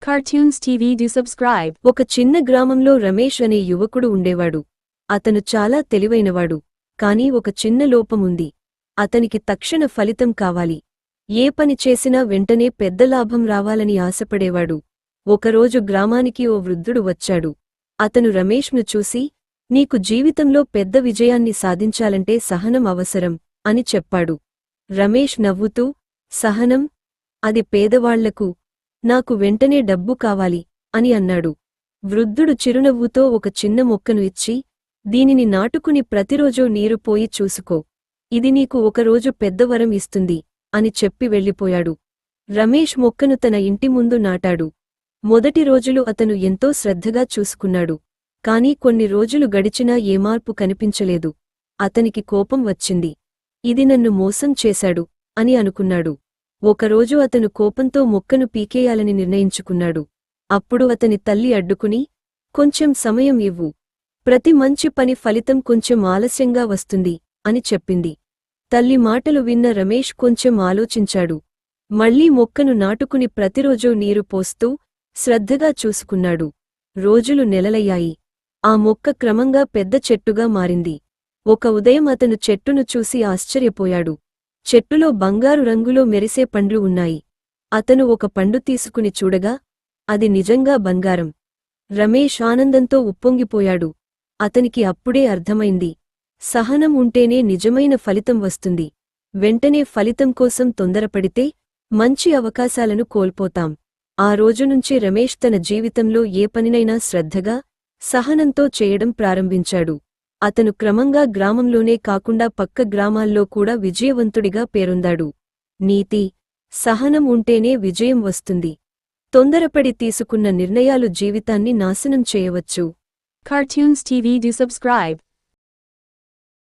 Cartoons TV do subscribe. ఒక చిన్న గ్రామంలో రమేష్ అనే యువకుడు ఉండేవాడు. అతను చాలా తెలివైనవాడు. కాని ఒక చిన్న లోపముంది. అతనికి తక్షణ ఫలితం కావాలి. ఏ పని చేసినా వెంటనే పెద్ద లాభం రావాలని ఆశపడేవాడు. ఒకరోజు గ్రామానికి ఓ వృద్ధుడు వచ్చాడు. అతను రమేష్ను చూసి, నీకు జీవితంలో పెద్ద విజయాన్ని సాధించాలంటే సహనం అవసరం అని చెప్పాడు. రమేష్ నవ్వుతూ, సహనం? అది పేదవాళ్లకు, నాకు వెంటనే డబ్బు కావాలి అని అన్నాడు. వృద్ధుడు చిరునవ్వుతో ఒక చిన్న మొక్కను ఇచ్చి, దీనిని నాటుకుని ప్రతిరోజూ నీరు పోయి చూసుకో. ఇది నీకు ఒకరోజు పెద్ద వరం ఇస్తుంది అని చెప్పి వెళ్ళిపోయాడు. రమేష్ మొక్కను తన ఇంటి ముందు నాటాడు. మొదటి రోజులు అతను ఎంతో శ్రద్ధగా చూసుకున్నాడు. కాని కొన్ని రోజులు గడిచినా ఏ మార్పు కనిపించలేదు. అతనికి కోపం వచ్చింది. ఇది నన్ను మోసం చేశాడు అని అనుకున్నాడు. ఒకరోజు అతను కోపంతో మొక్కను పీకేయాలని నిర్ణయించుకున్నాడు. అప్పుడు అతని తల్లి అడ్డుకుని, కొంచెం సమయం ఇవ్వు. ప్రతి మంచి పని ఫలితం కొంచెం ఆలస్యంగా వస్తుంది అని చెప్పింది. తల్లి మాటలు విన్న రమేష్ కొంచెం ఆలోచించాడు. మళ్లీ మొక్కను నాటుకుని ప్రతిరోజూ నీరు పోస్తూ శ్రద్ధగా చూసుకున్నాడు. రోజులు నెలలయ్యాయి. ఆ మొక్క క్రమంగా పెద్ద చెట్టుగా మారింది. ఒక ఉదయం అతను చెట్టును చూసి ఆశ్చర్యపోయాడు. చెట్టులో బంగారు రంగులో మెరిసే పండ్లు ఉన్నాయి. అతను ఒక పండు తీసుకుని చూడగా, అది నిజంగా బంగారం. రమేష్ ఆనందంతో ఉప్పొంగిపోయాడు. అతనికి అప్పుడే అర్థమైంది, సహనం ఉంటేనే నిజమైన ఫలితం వస్తుంది. వెంటనే ఫలితం కోసం తొందరపడితే మంచి అవకాశాలను కోల్పోతాం. ఆ రోజునుంచి రమేష్ తన జీవితంలో ఏ పనినైనా శ్రద్ధగా, సహనంతో చేయడం ప్రారంభించాడు. అతను క్రమంగా గ్రామంలోనే కాకుండా పక్క గ్రామాల్లో కూడా విజయవంతుడిగా పేరొందాడు. నీతి: సహనం ఉంటేనే విజయం వస్తుంది. తొందరపడి తీసుకున్న నిర్ణయాలు జీవితాన్ని నాశనం చేయవచ్చు. Cartoons TV do subscribe.